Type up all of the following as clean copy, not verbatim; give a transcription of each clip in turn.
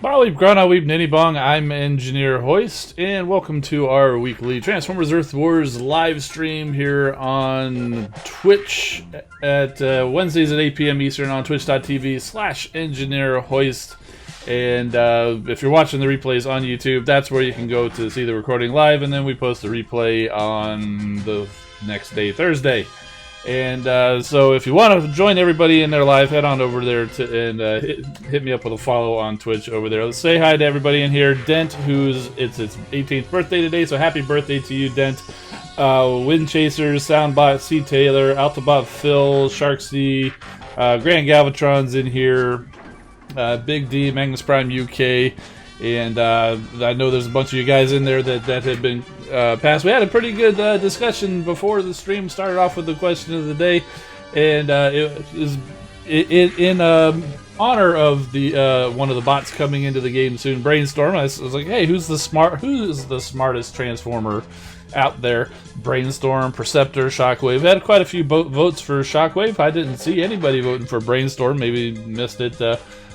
We've grown out, we've nitty bong. I'm Engineer Hoist, and welcome to our weekly Transformers Earth Wars live stream here on Twitch at Wednesdays at 8 p.m. Eastern on twitch.tv/Engineer Hoist. And if you're watching the replays on YouTube, that's where you can go to see the recording live, and then we post the replay on the next day, Thursday. And so if you want to join everybody in there live, head on over there and hit me up with a follow on Twitch over there. Let's say hi to everybody in here. Dent, it's its 18th birthday today, so happy birthday to you, Dent. Wind Chasers, Soundbot, C. Taylor, Altabot Phil, Sharksy, Grand Galvatron's in here, Big D, Magnus Prime UK, and I know there's a bunch of you guys in there that have been passed. We had a pretty good discussion before the stream started off with the question of the day, and it is in honor of the one of the bots coming into the game soon, Brainstorm. I was like, hey, who's the smartest Transformer out there? Brainstorm, Perceptor, Shockwave. We had quite a few votes for Shockwave. I didn't see anybody voting for Brainstorm. Maybe missed it.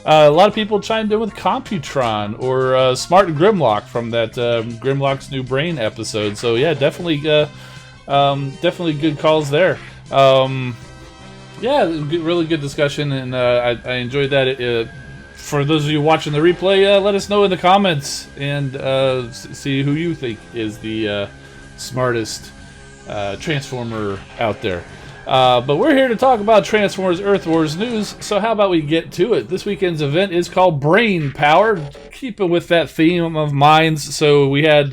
A lot of people chimed in with Computron or Smart Grimlock from that Grimlock's New Brain episode. So yeah, definitely good calls there. Yeah, really good discussion, and I enjoyed that. For those of you watching the replay, let us know in the comments and see who you think is the smartest Transformer out there. But we're here to talk about Transformers Earth Wars news, so how about we get to it? This weekend's event is called Brain Power, keeping with that theme of minds. So we had,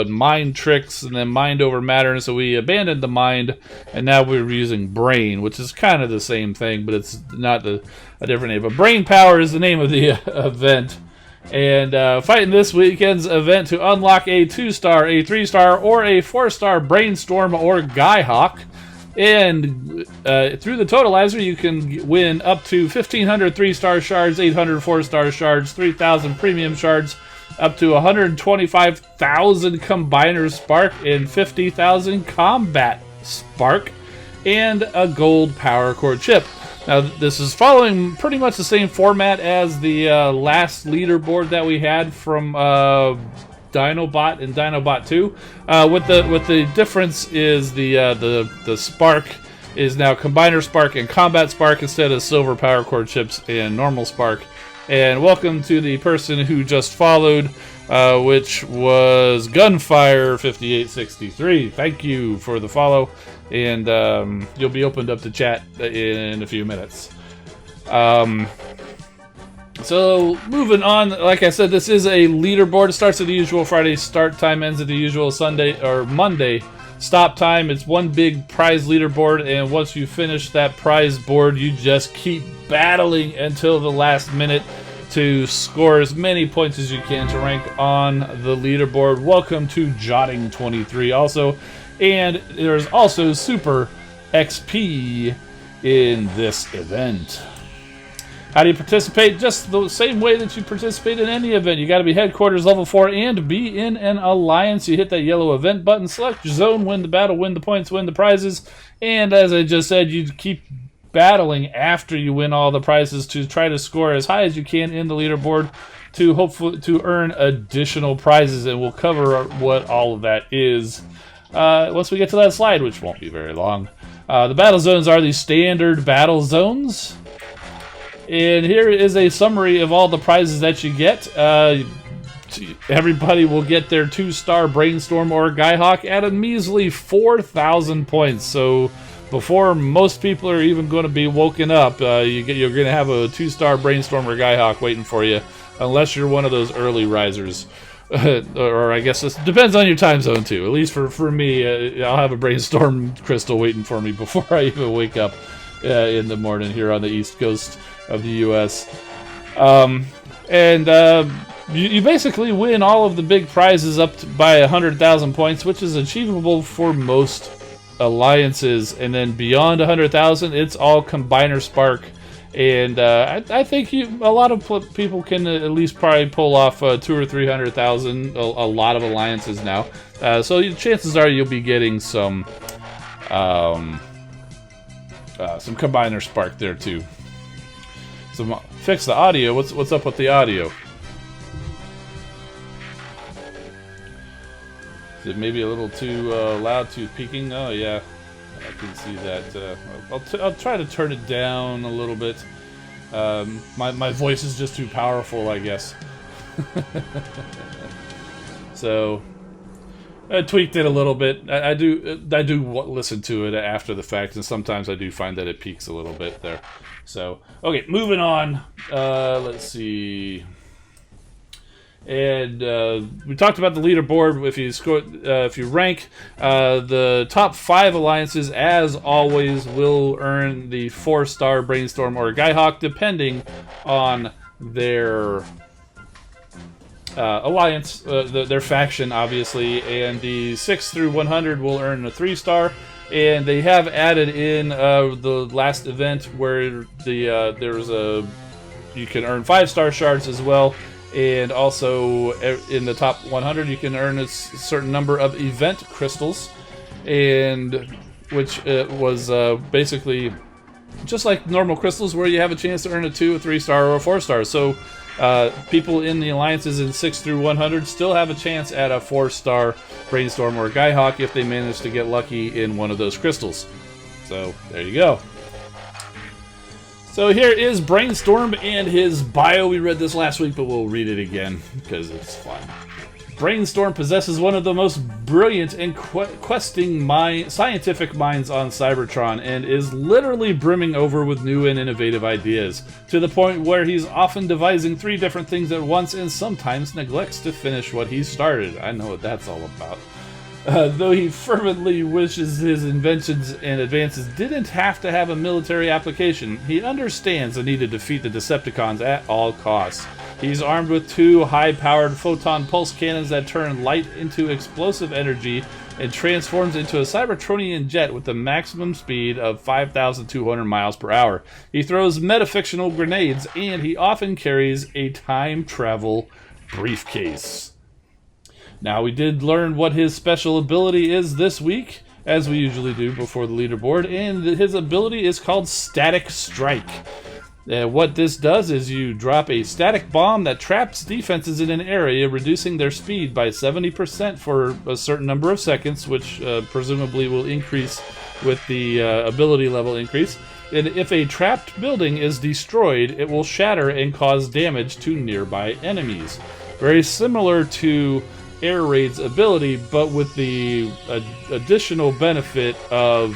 mind tricks and then mind over matter, and so we abandoned the mind, and now we're using brain, which is kind of the same thing, but it's not a different name. But Brain Power is the name of the event. And fighting this weekend's event to unlock a 2-star, a 3-star, or a 4-star Brainstorm or Guyhawk. And through the totalizer, you can win up to 1,500 3-star shards, 800 4-star shards, 3,000 premium shards, up to 125,000 combiner spark, and 50,000 combat spark, and a gold power core chip. Now, this is following pretty much the same format as the last leaderboard that we had from Dinobot and Dinobot 2. What the difference is the spark is now combiner spark and combat spark instead of silver power core chips and normal spark. And welcome to the person who just followed, which was Gunfire 5863. Thank you for the follow, and you'll be opened up to chat in a few minutes. So, moving on, like I said, this is a leaderboard. It starts at the usual Friday start time, ends at the usual Sunday or Monday stop time. It's one big prize leaderboard, and once you finish that prize board, you just keep battling until the last minute to score as many points as you can to rank on the leaderboard. Welcome to Jotting 23 also, and there's also Super XP in this event. How do you participate? Just the same way that you participate in any event. You got to be headquarters level 4 and be in an alliance. You hit that yellow event button, select your zone, win the battle, win the points, win the prizes. And as I just said, you keep battling after you win all the prizes to try to score as high as you can in the leaderboard to hopefully to earn additional prizes. And we'll cover what all of that is once we get to that slide, which won't be very long. The battle zones are the standard battle zones. And here is a summary of all the prizes that you get. Everybody will get their 2-star Brainstorm or Guyhawk at a measly 4,000 points. So before most people are even going to be woken up, you're going to have a 2-star Brainstorm or Guyhawk waiting for you, unless you're one of those early risers. Or I guess it depends on your time zone too. At least for me, I'll have a Brainstorm crystal waiting for me before I even wake up in the morning here on the East Coast of the U.S. You basically win all of the big prizes up by 100,000 points, which is achievable for most alliances. And then beyond 100,000, it's all combiner spark. And I think a lot of people can at least probably pull off 200,000 or 300,000. A lot of alliances now. So chances are you'll be getting some combiner spark there too. So fix the audio. What's up with the audio? Is it maybe a little too loud, too peaking? Oh yeah, I can see that. I'll try to turn it down a little bit. My voice is just too powerful, I guess. So I tweaked it a little bit. I do listen to it after the fact, and sometimes I do find that it peaks a little bit there. So okay, moving on. Let's see. And we talked about the leaderboard. If you score, if you rank, the top 5 alliances, as always, will earn the 4-star Brainstorm or Guyhawk, depending on their alliance, their faction, obviously. And the 6 through 100 will earn a 3-star. And they have added in the last event where there was you can earn 5-star shards as well. And also in the top 100 you can earn a certain number of event crystals, and which was basically just like normal crystals, where you have a chance to earn a 2, a 3-star, or a 4-star. So people in the alliances in 6 through 100 still have a chance at a 4-star Brainstorm or Guyhawk if they manage to get lucky in one of those crystals. So there you go. So here is Brainstorm and his bio. We read this last week, but we'll read it again because it's fun. Brainstorm possesses one of the most brilliant and questing scientific minds on Cybertron, and is literally brimming over with new and innovative ideas, to the point where he's often devising 3 different things at once and sometimes neglects to finish what he started. I know what that's all about. Though he fervently wishes his inventions and advances didn't have to have a military application, he understands the need to defeat the Decepticons at all costs. He's armed with 2 high-powered photon pulse cannons that turn light into explosive energy and transforms into a Cybertronian jet with a maximum speed of 5,200 miles per hour. He throws metafictional grenades, and he often carries a time travel briefcase. Now, we did learn what his special ability is this week, as we usually do before the leaderboard, and his ability is called Static Strike. What this does is you drop a static bomb that traps defenses in an area, reducing their speed by 70% for a certain number of seconds, which presumably will increase with the ability level increase. And if a trapped building is destroyed, it will shatter and cause damage to nearby enemies. Very similar to Air Raid's ability, but with the additional benefit of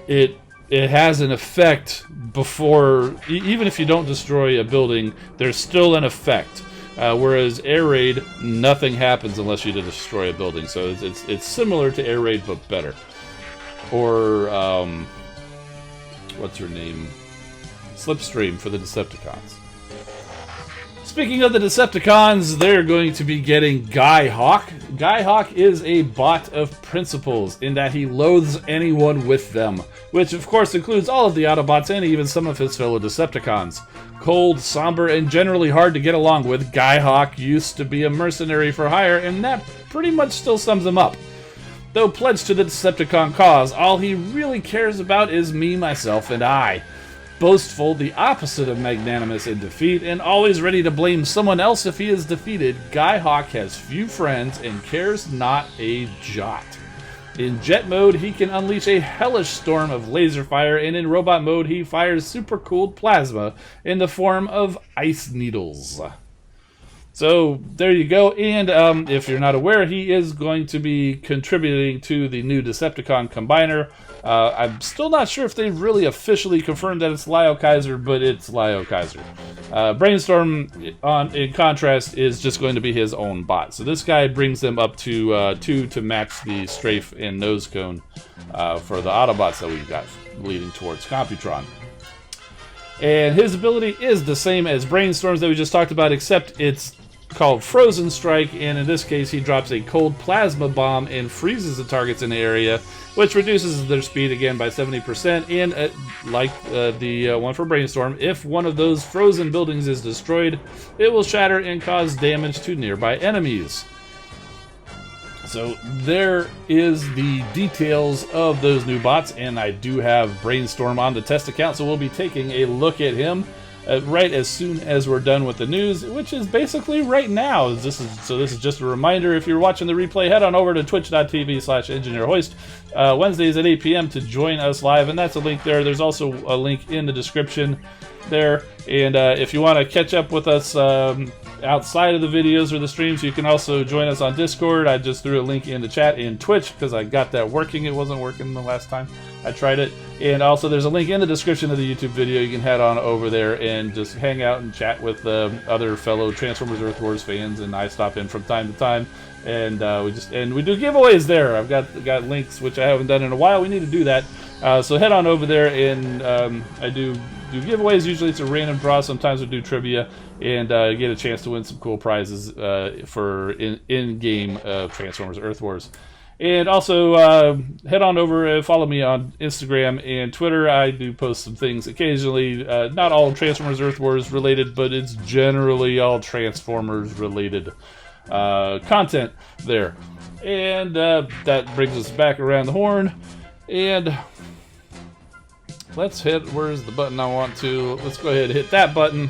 it has an effect before, even if you don't destroy a building, there's still an effect. Whereas Air Raid, nothing happens unless you destroy a building. So it's similar to Air Raid, but better. Or what's her name? Slipstream for the Decepticons. Speaking of the Decepticons, they're going to be getting Guyhawk. Guyhawk is a bot of principles in that he loathes anyone with them, which of course includes all of the Autobots and even some of his fellow Decepticons. Cold, somber, and generally hard to get along with, Guyhawk used to be a mercenary for hire, and that pretty much still sums him up. Though pledged to the Decepticon cause, all he really cares about is me, myself, and I. Boastful, the opposite of magnanimous in defeat, and always ready to blame someone else if he is defeated, Guyhawk has few friends and cares not a jot. In jet mode, he can unleash a hellish storm of laser fire, and in robot mode, he fires supercooled plasma in the form of ice needles. So, there you go, and if you're not aware, he is going to be contributing to the new Decepticon Combiner. I'm still not sure if they've really officially confirmed that it's Lyle Kaiser, but it's Lyle Kaiser. Brainstorm, in contrast, is just going to be his own bot. So this guy brings them up to 2 to match the strafe and nose cone for the Autobots that we've got leading towards Computron. And his ability is the same as Brainstorm's that we just talked about, except it's called Frozen Strike, and in this case he drops a cold plasma bomb and freezes the targets in the area, which reduces their speed again by 70%, and like the one for Brainstorm, if one of those frozen buildings is destroyed, it will shatter and cause damage to nearby enemies. So there is the details of those new bots, and I do have Brainstorm on the test account, so we'll be taking a look at him. right as soon as we're done with the news, which is basically right now. This is just a reminder. If you're watching the replay, head on over to twitch.tv/engineerhoist Wednesdays at 8 p.m. to join us live, and that's a link there. There's also a link in the description there, and if you want to catch up with us outside of the videos or the streams, you can also join us on Discord. I just threw a link in the chat in Twitch because I got that working. It wasn't working the last time I tried it. And also there's a link in the description of the YouTube video. You can head on over there and just hang out and chat with other fellow Transformers Earth Wars fans, and I stop in from time to time, and we do giveaways there. I've got links which I haven't done in a while. We need to do that. So head on over there, and I do giveaways. Usually it's a random draw. Sometimes we do trivia, and get a chance to win some cool prizes for in-game Transformers Earth Wars. And also head on over and follow me on Instagram and Twitter. I do post some things occasionally, not all Transformers Earth Wars related, but it's generally all Transformers related content there. And that brings us back around the horn, and let's hit, where's the button I want to? Let's go ahead and hit that button.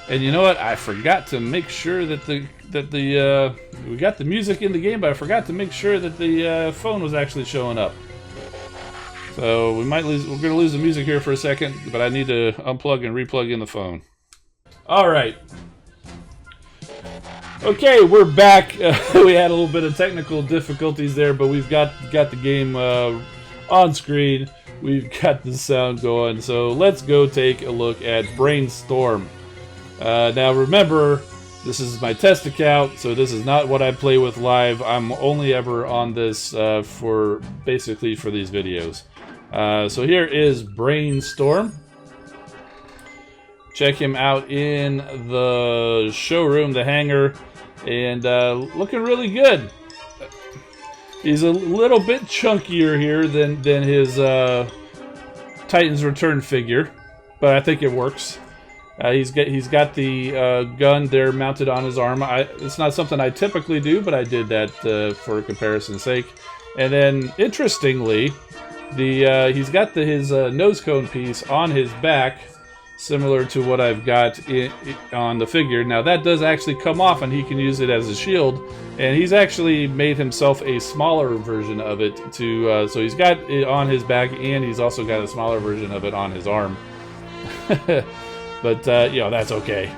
And you know what? I forgot to make sure that we got the music in the game, but I forgot to make sure that the phone was actually showing up. So we're gonna lose the music here for a second, but I need to unplug and replug in the phone. All right. Okay, we're back. We had a little bit of technical difficulties there, but we've got the game on screen. We've got the sound going, so let's go take a look at Brainstorm. Now remember, this is my test account, so this is not what I play with live. I'm only ever on this basically for these videos. So here is Brainstorm. Check him out in the showroom, the hangar, and looking really good. He's a little bit chunkier here than his Titans Return figure, but I think it works. He's got the gun there mounted on his arm. It's not something I typically do, but I did that for comparison's sake. And then, interestingly, he's got his nose cone piece on his back, similar to what I've got on the figure. Now that does actually come off, and he can use it as a shield. And he's actually made himself a smaller version of it so he's got it on his back, and he's also got a smaller version of it on his arm. But you know, that's okay.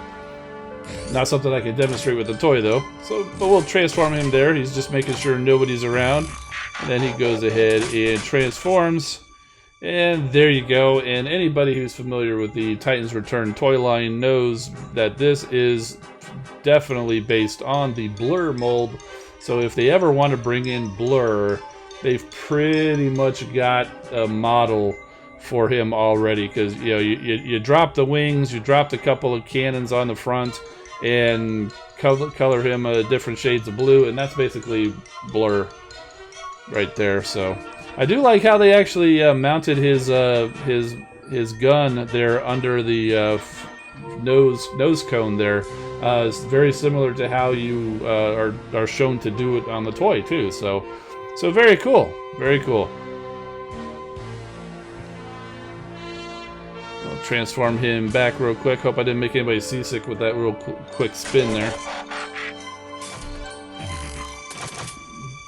Not something I can demonstrate with the toy though. But we'll transform him there. He's just making sure nobody's around. And then he goes ahead and transforms. And there you go. And anybody who's familiar with the Titans Return toy line knows that this is definitely based on the Blur mold. So if they ever want to bring in Blur, they've pretty much got a model for him already, because you know you drop the wings, you dropped a couple of cannons on the front, and color him different shades of blue, and that's basically Blur right there. So I do like how they actually mounted his gun there under the nose cone there. It's very similar to how you are shown to do it on the toy too. So very cool, very cool. I'll transform him back real quick. Hope I didn't make anybody seasick with that real quick spin there.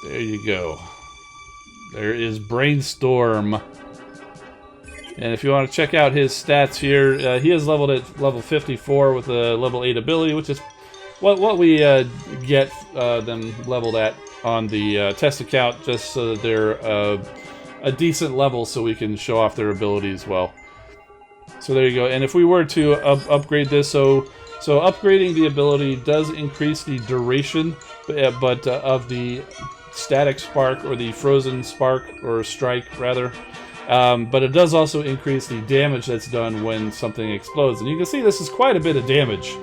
There you go. There is Brainstorm. And if you want to check out his stats here, he is leveled at level 54 with a level 8 ability, which is what we get them leveled at on the test account, just so that they're a decent level so we can show off their abilities well. So there you go. And if we were to upgrade this, so upgrading the ability does increase the duration, but of the static spark, or the frozen spark, or strike rather. But it does also increase the damage that's done when something explodes. And you can see this is quite a bit of damage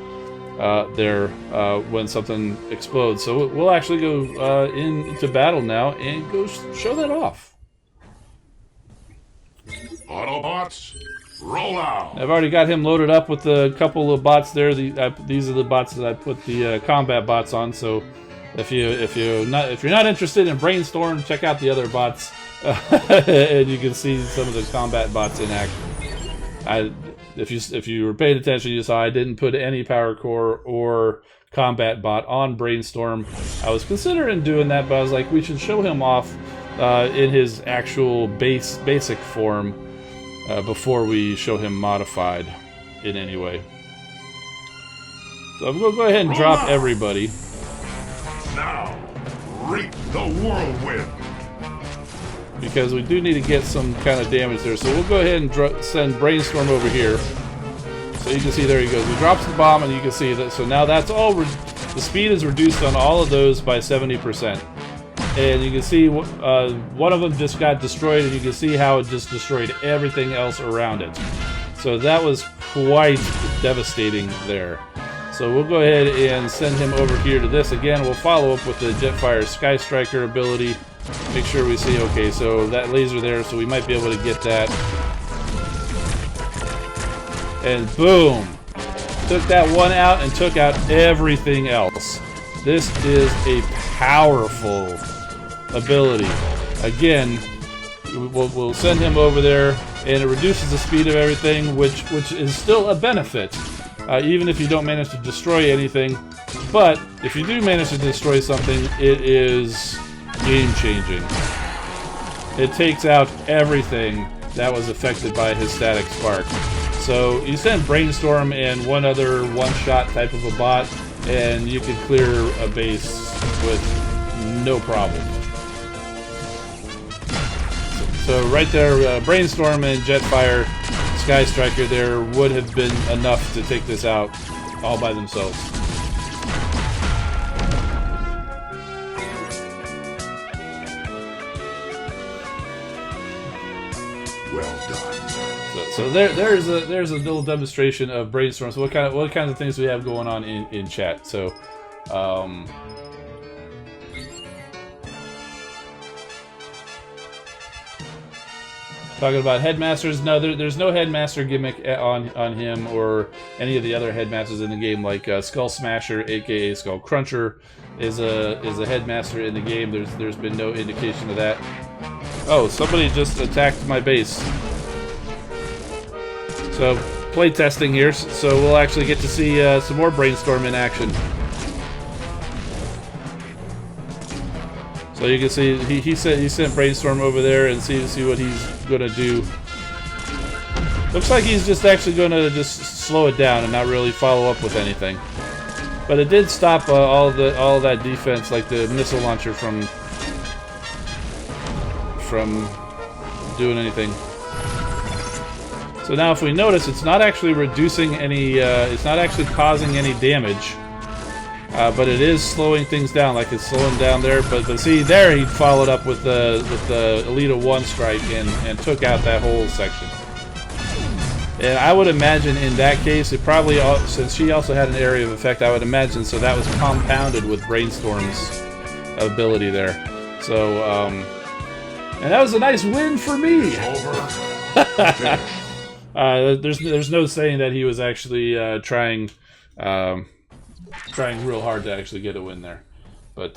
there when something explodes. So we'll actually go into battle now and go show that off. Autobots, roll out! I've already got him loaded up with a couple of bots there. These are the bots that I put the combat bots on. So if you're not interested in Brainstorm, check out the other bots. And you can see some of the combat bots in action. if you were paying attention, you saw I didn't put any power core or combat bot on Brainstorm. I was considering doing that, but I was like, we should show him off in his actual basic form before we show him modified in any way. So I'm going to go ahead and drop everybody. Now, reap the whirlwind. Because we do need to get some kind of damage there. So we'll go ahead and send Brainstorm over here. So you can see there he goes. He drops the bomb and you can see that. So now that's all. The speed is reduced on all of those by 70%. And you can see one of them just got destroyed, and you can see how it just destroyed everything else around it. So that was quite devastating there. So we'll go ahead and send him over here to this. Again, we'll follow up with the Jetfire Sky Striker ability. Make sure we see, okay, so that laser there, so we might be able to get that. And boom! Took that one out and took out everything else. This is a powerful ability. Again, we'll send him over there, and it reduces the speed of everything, which is still a benefit, even if you don't manage to destroy anything. But if you do manage to destroy something, it is game-changing. It takes out everything that was affected by his static spark. So you send Brainstorm and one other one-shot type of a bot, and you can clear a base with no problem. So right there, Brainstorm and Jetfire Sky Striker there would have been enough to take this out all by themselves. Well done. So there's a little demonstration of Brainstorm. So what kinds of things do we have going on in chat? So talking about headmasters. No, there's no headmaster gimmick on him or any of the other headmasters in the game. Like Skull Smasher, aka Skull Cruncher, is a headmaster in the game. There's been no indication of that. Oh, somebody just attacked my base. So playtesting here. So we'll actually get to see some more Brainstorm in action. So you can see he sent Brainstorm over there and see what he's gonna do. Looks like he's just actually gonna just slow it down and not really follow up with anything. But it did stop all of that defense, like the missile launcher, from doing anything. So now, if we notice, it's not actually reducing any. It's not actually causing any damage. But it is slowing things down, like it's slowing down there. But see, there he followed up with the Elita 1 strike and took out that whole section. And I would imagine in that case, it probably, since she also had an area of effect, I would imagine, so that was compounded with Brainstorm's ability there. So, and that was a nice win for me. There's no saying that he was actually trying real hard to actually get a win there, but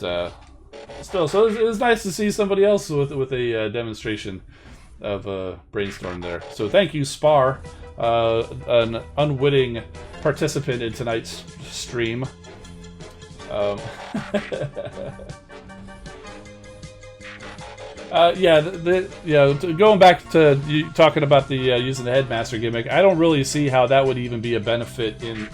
still, so it was nice to see somebody else with a demonstration of Brainstorm there. So thank you, Spar, an unwitting participant in tonight's stream. Going back to you talking about the using the headmaster gimmick, I don't really see how that would even be a benefit in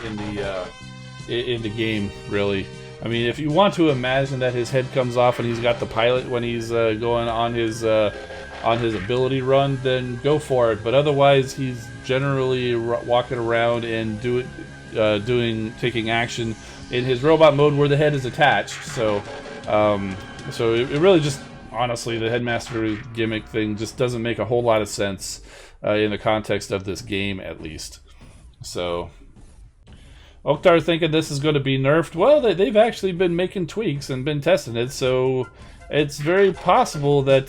the game, really. I mean, if you want to imagine that his head comes off and he's got the pilot when he's going on his ability run, then go for it. But otherwise, he's generally walking around and taking action in his robot mode where the head is attached. So it really just, honestly, the headmaster gimmick thing just doesn't make a whole lot of sense in the context of this game, at least. So Oktar thinking this is going to be nerfed. Well, they've actually been making tweaks and been testing it, so it's very possible that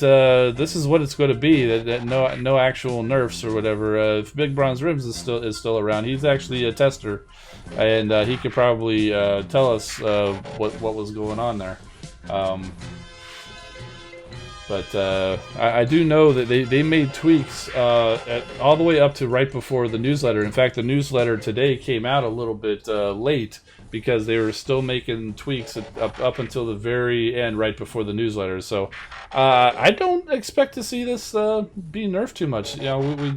this is what it's going to be. That no actual nerfs or whatever. If Big Bronze Rims is still around, he's actually a tester, and he could probably tell us what was going on there. But I do know that they made tweaks all the way up to right before the newsletter. In fact, the newsletter today came out a little bit late because they were still making tweaks up until the very end, right before the newsletter. So I don't expect to see this be nerfed too much. You know,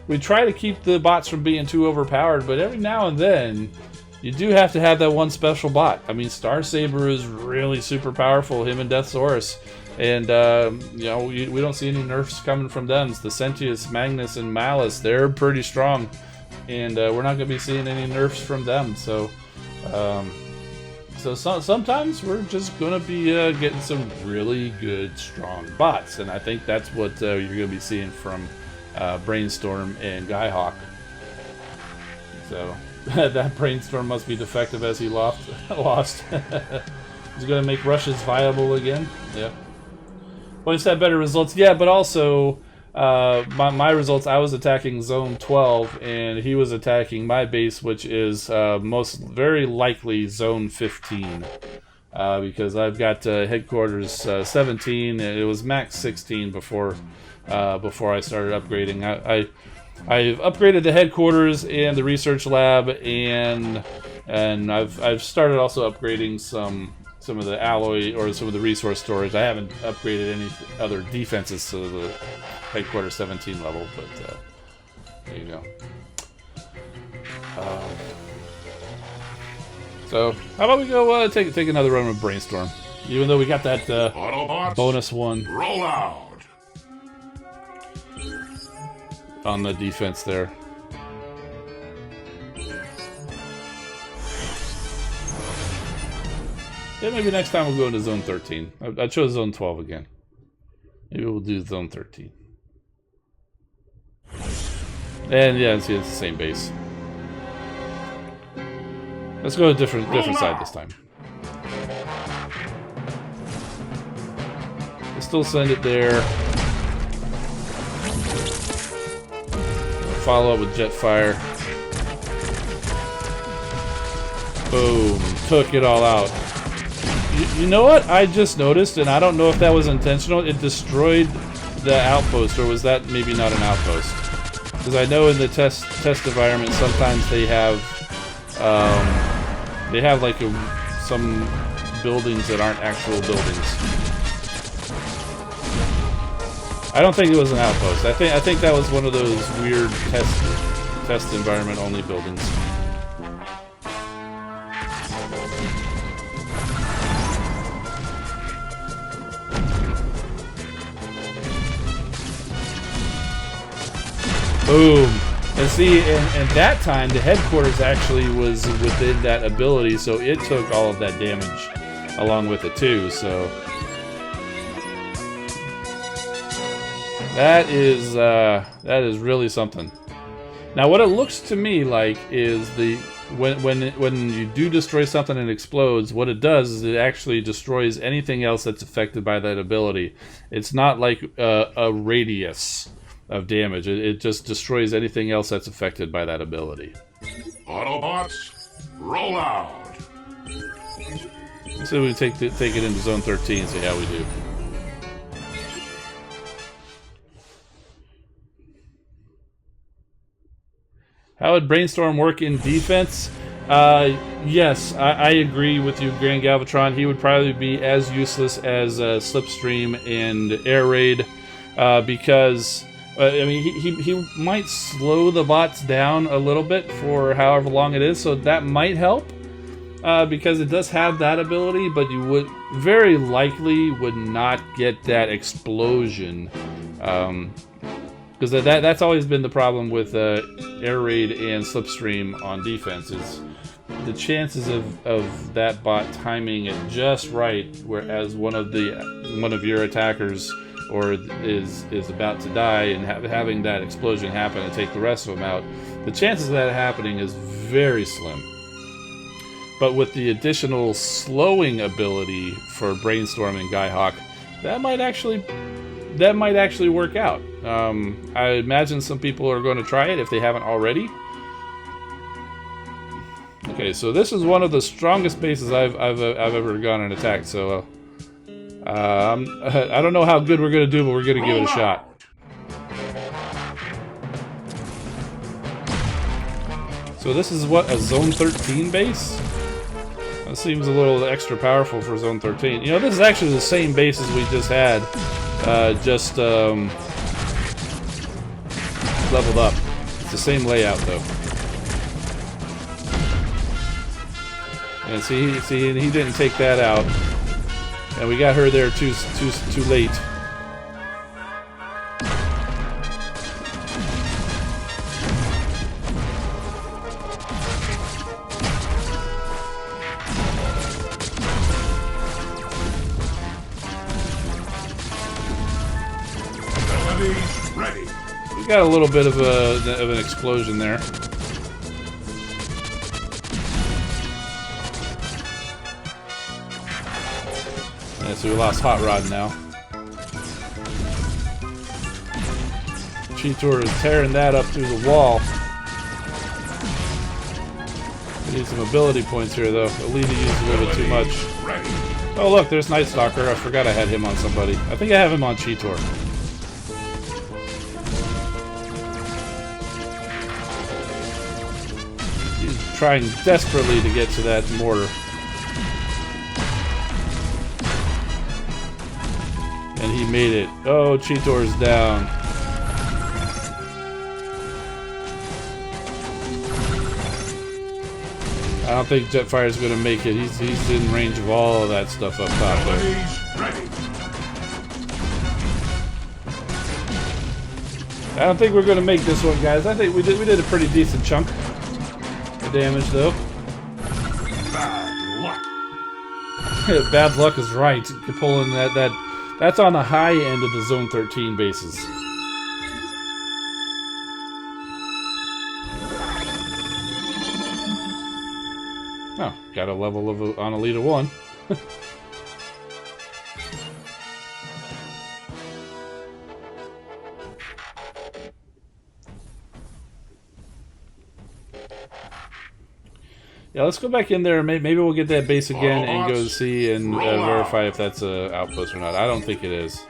we try to keep the bots from being too overpowered, but every now and then you do have to have that one special bot. I mean, Star Saber is really super powerful, him and Deathsaurus. And, you know, we don't see any nerfs coming from them. It's the Sentius, Magnus, and Malice, they're pretty strong. And we're not going to be seeing any nerfs from them. So, sometimes we're just going to be getting some really good, strong bots. And I think that's what you're going to be seeing from Brainstorm and Guyhawk. So, that Brainstorm must be defective as he lost. He's going to make rushes viable again. Yep. Points had better results, yeah, but also my results, I was attacking zone 12 and he was attacking my base, which is very likely zone 15, because I've got headquarters 17 and it was max 16 before I started upgrading. I've upgraded the headquarters and the research lab, and I've started also upgrading some of the alloy or some of the resource storage. I haven't upgraded any other defenses to the headquarters 17 level, but there you go. So how about we go take another run with Brainstorm, even though we got that bonus one. Roll out. On the defense there. Yeah, maybe next time we'll go into zone 13. I chose zone 12 again. Maybe we'll do zone 13. And yeah, see, it's the same base. Let's go to a different side this time. We'll still send it there. Follow up with Jetfire. Boom. Took it all out. You know what I just noticed, and I don't know if that was intentional, it destroyed the outpost, or was that maybe not an outpost? Because I know in the test environment sometimes they have like some buildings that aren't actual buildings. I don't think it was an outpost. I think that was one of those weird test environment only buildings. Boom. And see, and that time the headquarters actually was within that ability, so it took all of that damage along with it too, so that is really something. Now what it looks to me like is when you do destroy something and it explodes, what it does is it actually destroys anything else that's affected by that ability. It's not like a radius of damage. It just destroys anything else that's affected by that ability. Autobots, roll out. So we take it into zone 13 and see how we do. How would Brainstorm work in defense? Yes, I agree with you, Grand Galvatron. He would probably be as useless as Slipstream and Air Raid, because I mean, he might slow the bots down a little bit for however long it is, so that might help, because it does have that ability, but you would very likely would not get that explosion, because that's always been the problem with Air Raid and Slipstream on defense, is the chances of that bot timing it just right, whereas one of your attackers or is about to die and having that explosion happen and take the rest of them out, the chances of that happening is very slim. But with the additional slowing ability for Brainstorm and Guyhawk, that might actually work out. I imagine some people are going to try it if they haven't already. Okay, so this is one of the strongest bases I've ever gone and attacked. So I don't know how good we're gonna do, but we're gonna give it a shot. So this is what, a Zone 13 base? That seems a little extra powerful for Zone 13. You know, this is actually the same base as we just had, leveled up. It's the same layout though. And see, he didn't take that out, and we got her there too late. Ready. We got a little bit of an explosion there. Yeah, so we lost Hot Rod now. Cheetor is tearing that up through the wall. We need some ability points here, though. Alita used a little bit too much. Oh, look, there's Night Stalker. I forgot I had him on somebody. I think I have him on Cheetor. He's trying desperately to get to that mortar. And he made it. Oh, Cheetor's down. I don't think Jetfire's going to make it. He's in range of all of that stuff up top there. I don't think we're going to make this one, guys. I think we did a pretty decent chunk of damage, though. Bad luck. Bad luck is right. You're pulling that's on the high end of the Zone 13 bases. Oh, got a level of on Alita 1. Yeah, let's go back in there. Maybe we'll get that base again and go see and verify if that's an outpost or not. I don't think it is.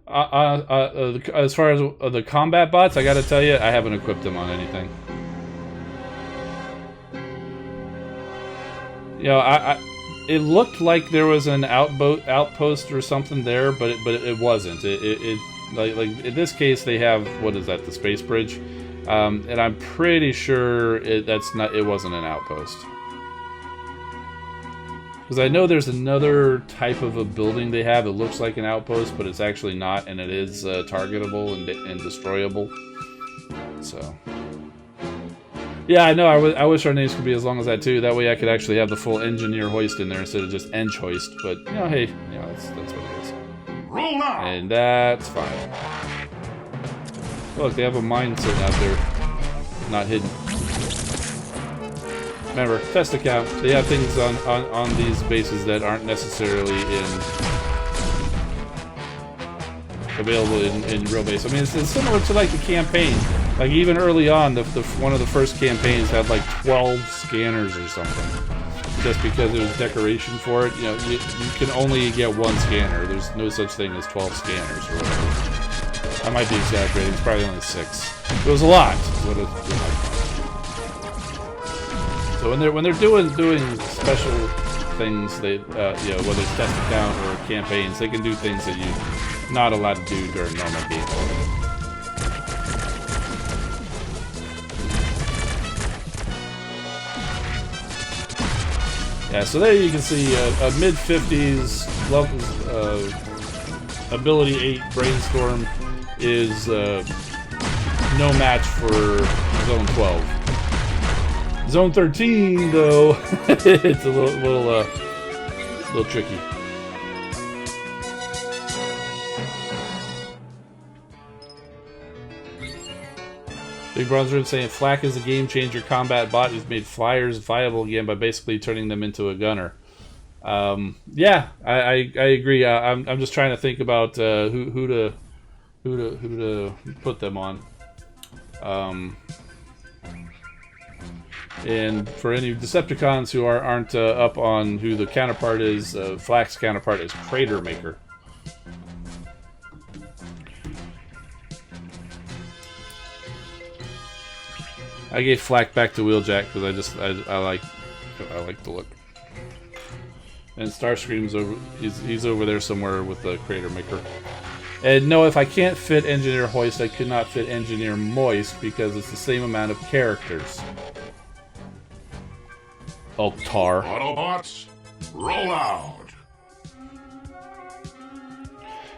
As far as the combat bots, I gotta tell you, I haven't equipped them on anything. You know, it looked like there was an outpost or something there, but it wasn't. Like in this case, they have, what is that? The space bridge, and I'm pretty sure it wasn't an outpost. Because I know there's another type of a building they have that looks like an outpost, but it's actually not, and it is targetable and destroyable. So, yeah, I know. I wish our names could be as long as that too. That way, I could actually have the full engineer hoist in there instead of just Eng hoist. But you know, hey, you know, that's what it is. Roll out. And that's fine. Look, they have a mine sitting out there, not hidden. Remember, test account. They have things on these bases that aren't necessarily available in real base. I mean, it's similar to like the campaign. Like even early on, one of the first campaigns had like 12 scanners or something. Just because it was decoration for it. You know, you can only get one scanner. There's no such thing as 12 scanners or whatever. I might be exaggerating. It's probably only 6. It was a lot. So when they're doing special things, they you know, whether it's test account or campaigns, they can do things that you're not allowed to do during normal gameplay. Yeah, so there you can see a mid-50s level, ability 8 Brainstorm is no match for Zone 12. Zone 13, though, it's a little tricky. Big Bronzer saying Flak is a game changer combat bot who's made flyers viable again by basically turning them into a gunner. Yeah, I agree. I'm just trying to think about who to put them on. And for any Decepticons who aren't up on who the counterpart is, Flak's counterpart is Crater Maker. I gave Flak back to Wheeljack because I like the look. And Starscream's over. He's over there somewhere with the Crater Maker. And no, if I can't fit Engineer Hoist, I could not fit Engineer Moist because it's the same amount of characters. Tar. Autobots, roll out.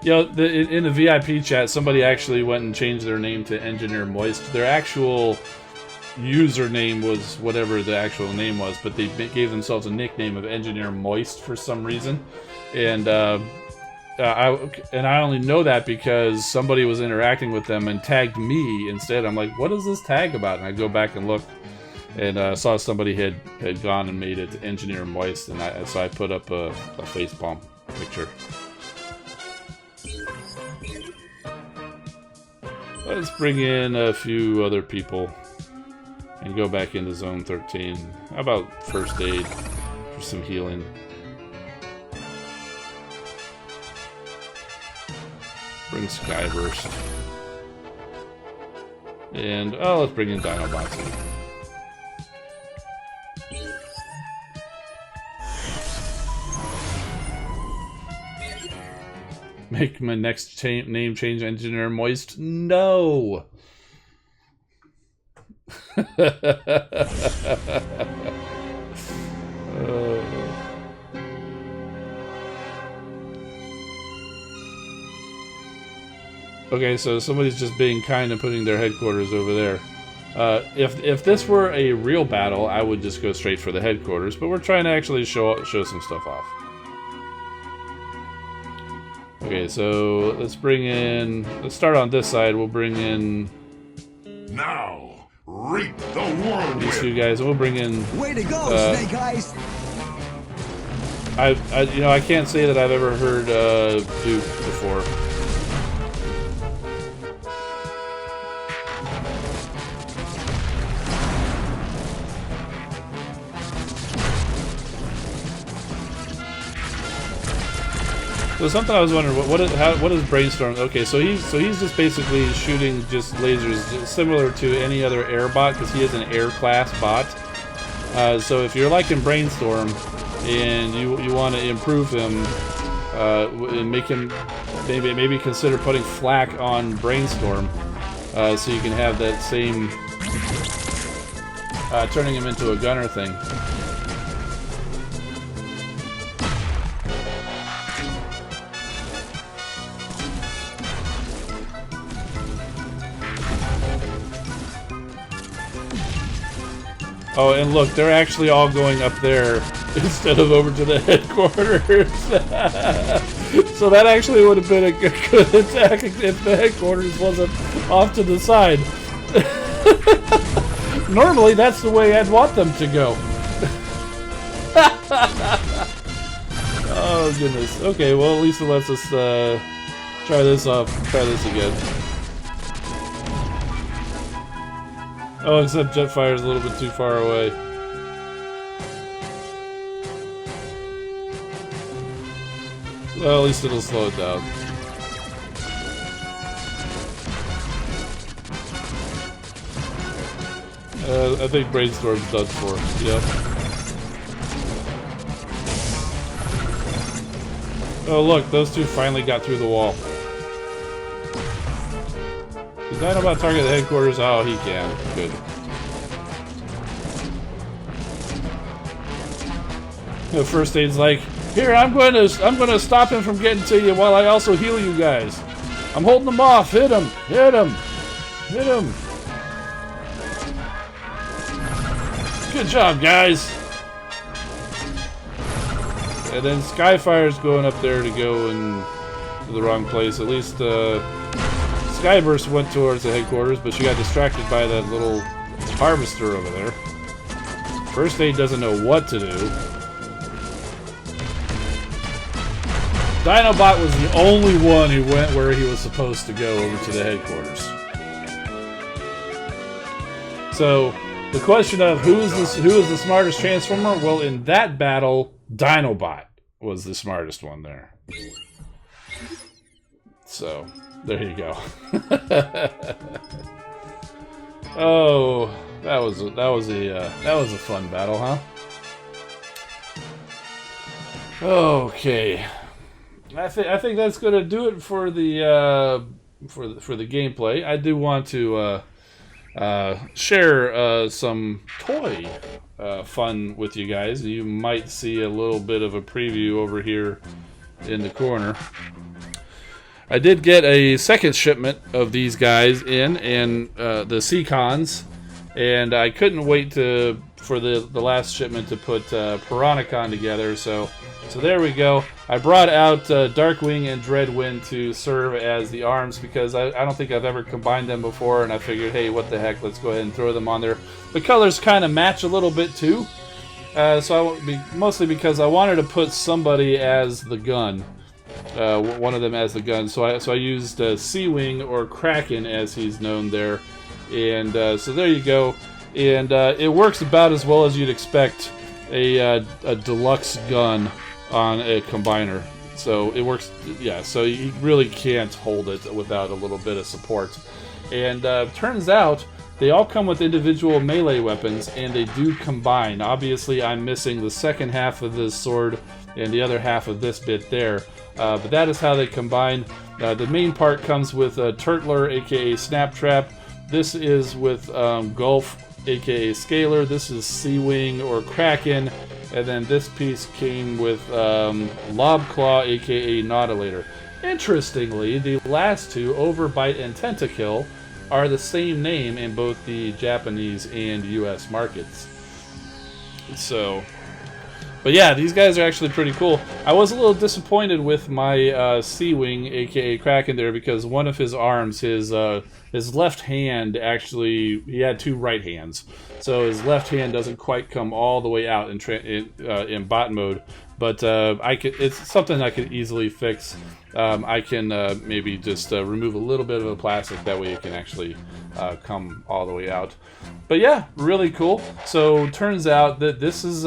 You know, in the VIP chat, somebody actually went and changed their name to Engineer Moist. Their actual username was whatever the actual name was, but they gave themselves a nickname of Engineer Moist for some reason. And I only know that because somebody was interacting with them and tagged me instead. I'm like, what is this tag about? And I go back and look, and saw somebody had gone and made it Engineer Moist, and so I put up a facepalm picture. Let's bring in a few other people and go back into Zone 13. How about First Aid for some healing? Bring Skyburst. And, let's bring in Dinobots. Make my next name change Engineer Moist? No! Okay, so somebody's just being kind and putting their headquarters over there. If this were a real battle, I would just go straight for the headquarters, but we're trying to actually show some stuff off. Okay, so let's start on this side. We'll bring in... Now, reap the whirlwind. These two guys. We'll bring in... Way to go, Snake Eyes! I can't say that I've ever heard Duke before. So something I was wondering, what is Brainstorm? Okay, so he's just basically shooting just lasers, similar to any other airbot, because he is an air class bot. So if you're liking Brainstorm and you want to improve him and make him maybe consider putting Flak on Brainstorm, so you can have that same turning him into a gunner thing. Oh, and look, they're actually all going up there instead of over to the headquarters. So that actually would have been a good attack if the headquarters wasn't off to the side. Normally, that's the way I'd want them to go. Oh, goodness. Okay, well, at least it lets us try this again. Oh, except Jetfire's a little bit too far away. Well, at least it'll slow it down. I think Brainstorm's done for. Yep. Oh, look, those two finally got through the wall. Is Dinobot target the headquarters? Oh, he can. Good. The First Aid's like, here, I'm going to stop him from getting to you while I also heal you guys. I'm holding him off. Hit him. Hit him. Hit him. Good job, guys. And then Skyfire's going up there to go to the wrong place. At least Skyburst went towards the headquarters, but she got distracted by that little harvester over there. First Aid doesn't know what to do. Dinobot was the only one who went where he was supposed to go, over to the headquarters. So, the question of who is the smartest Transformer? Well, in that battle, Dinobot was the smartest one there. So there you go. Oh, that was a fun battle, huh? Okay, I think that's gonna do it for the gameplay. I do want to share some toy fun with you guys. You might see a little bit of a preview over here in the corner. I did get a second shipment of these guys in, and the Seacons, and I couldn't wait for the last shipment to put Piranacon together. So there we go. I brought out Darkwing and Dreadwind to serve as the arms because I don't think I've ever combined them before, and I figured, hey, what the heck, let's go ahead and throw them on there. The colors kind of match a little bit too, mostly because I wanted to put somebody as the gun. One of them as the gun, so I used Sea-Wing, or Kraken as he's known there, and so there you go, and it works about as well as you'd expect a deluxe gun on a combiner. So it works, yeah. So you really can't hold it without a little bit of support. And turns out they all come with individual melee weapons, and they do combine. Obviously, I'm missing the second half of this sword and the other half of this bit there. But that is how they combine. The main part comes with Turtler, aka Snaptrap. This is with Gulf, aka Scalar. This is Sea-Wing or Kraken. And then this piece came with Lobclaw, aka Nautilator. Interestingly, the last two, Overbite and Tentakill, are the same name in both the Japanese and US markets. So, but yeah, these guys are actually pretty cool. I was a little disappointed with my Sea-Wing, aka Kraken, there, because one of his arms, his left hand, actually, he had two right hands, so his left hand doesn't quite come all the way out in bot mode. But it's something I could easily fix. I can maybe just remove a little bit of the plastic, that way it can actually come all the way out. But yeah, really cool. So turns out that this is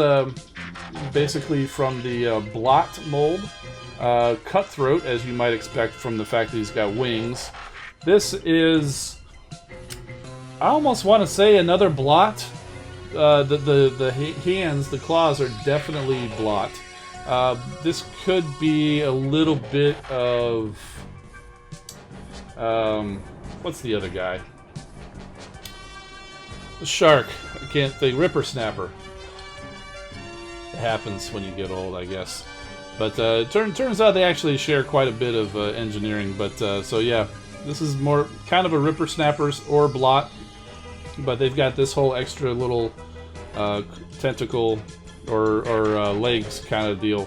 basically from the Blot mold, Cutthroat, as you might expect from the fact that he's got wings. This is, I almost want to say, another Blot. The hands, the claws are definitely Blot. This could be a little bit of what's the other guy? The shark. I can't think. Ripper Snapper. It happens when you get old, I guess. But turns out they actually share quite a bit of engineering. But so yeah, this is more kind of a Ripper Snappers or Blot, but they've got this whole extra little tentacle or legs kind of deal,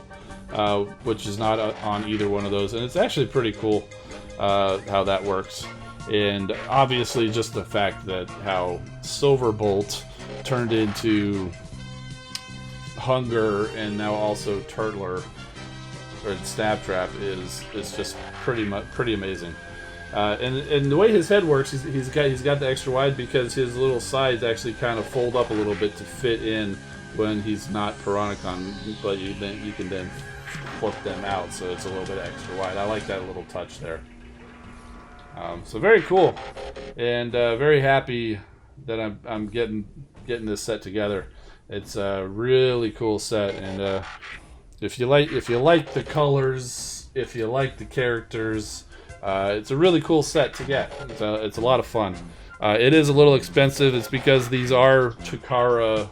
which is not on either one of those, and it's actually pretty cool how that works. And obviously just the fact that how Silverbolt turned into Hunger and now also Turtler or Snaptrap is just pretty amazing. And the way his head works, he's got the extra wide because his little sides actually kind of fold up a little bit to fit in when he's not Piranacon, but you can then flip them out, so it's a little bit extra wide. I like that little touch there. So very cool, and very happy that I'm getting this set together. It's a really cool set, and if you like the colors, if you like the characters, it's a really cool set to get. It's a lot of fun. It is a little expensive. It's because these are Takara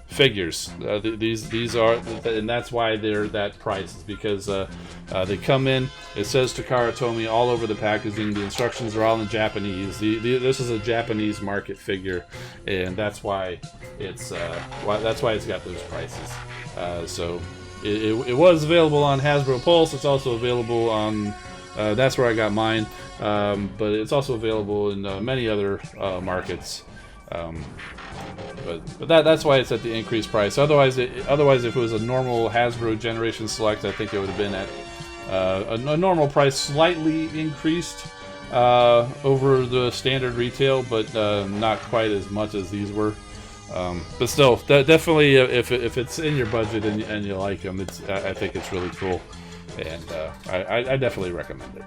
figures. These are, and that's why they're that price. Is because they come in. It says Takara Tomy all over the packaging. The instructions are all in Japanese. This is a Japanese market figure, and that's why it's got those prices. So it was available on Hasbro Pulse. It's also available on. That's where I got mine, but it's also available in many other markets. But that's why it's at the increased price. Otherwise, if it was a normal Hasbro Generation Select, I think it would have been at a normal price, slightly increased. over the standard retail, but not quite as much as these were. But still, definitely, if it's in your budget and you like them, I think it's really cool, and I definitely recommend it.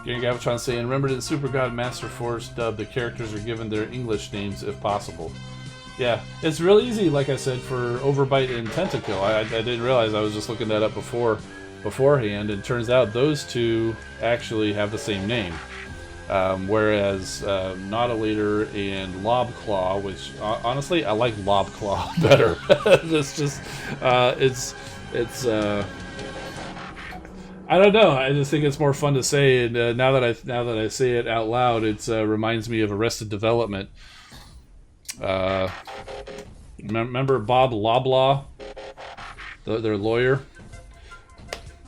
Guyhawk saying, remember that Super God Master Force dub, the characters are given their English names if possible. Yeah, it's real easy, like I said, for Overbite and Tentakill. I didn't realize, I was just looking that up beforehand, and it turns out those two actually have the same name. Whereas Nautilator and Lobclaw, which honestly I like Lobclaw better. It's just it's I don't know. I just think it's more fun to say, and now that I say it out loud, it reminds me of Arrested Development. Remember Bob Loblaw, their lawyer?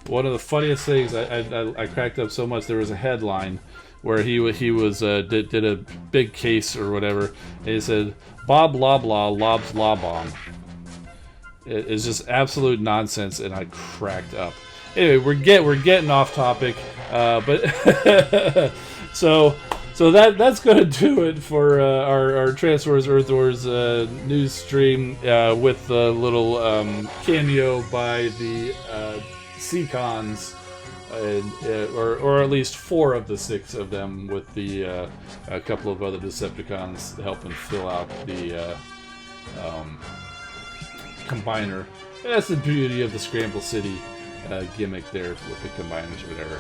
One of the funniest things I cracked up so much. There was a headline where he was did a big case or whatever, and he said Bob Loblaw lobs law bomb. It's just absolute nonsense, and I cracked up. Anyway, we're getting off topic, but so that's gonna do it for our Transformers Earth Wars news stream with the little cameo by the Seacons. Or at least 4 of the 6 of them, with the a couple of other Decepticons helping fill out the combiner. That's the beauty of the Scramble City gimmick there with the combiners or whatever.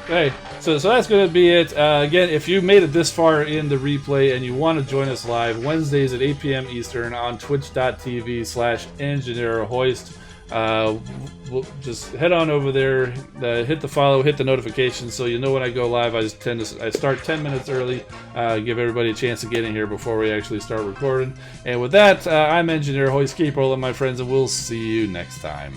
Okay, so that's going to be it. Again, if you made it this far in the replay and you want to join us live, Wednesdays at 8 p.m. Eastern on twitch.tv/EngineerHoist. We'll just head on over there, hit the follow, hit the notifications, so you know when I go live. I start 10 minutes early, give everybody a chance to get in here before we actually start recording. And with that, I'm Engineer Hoist. Keep rolling, my friends, and we'll see you next time.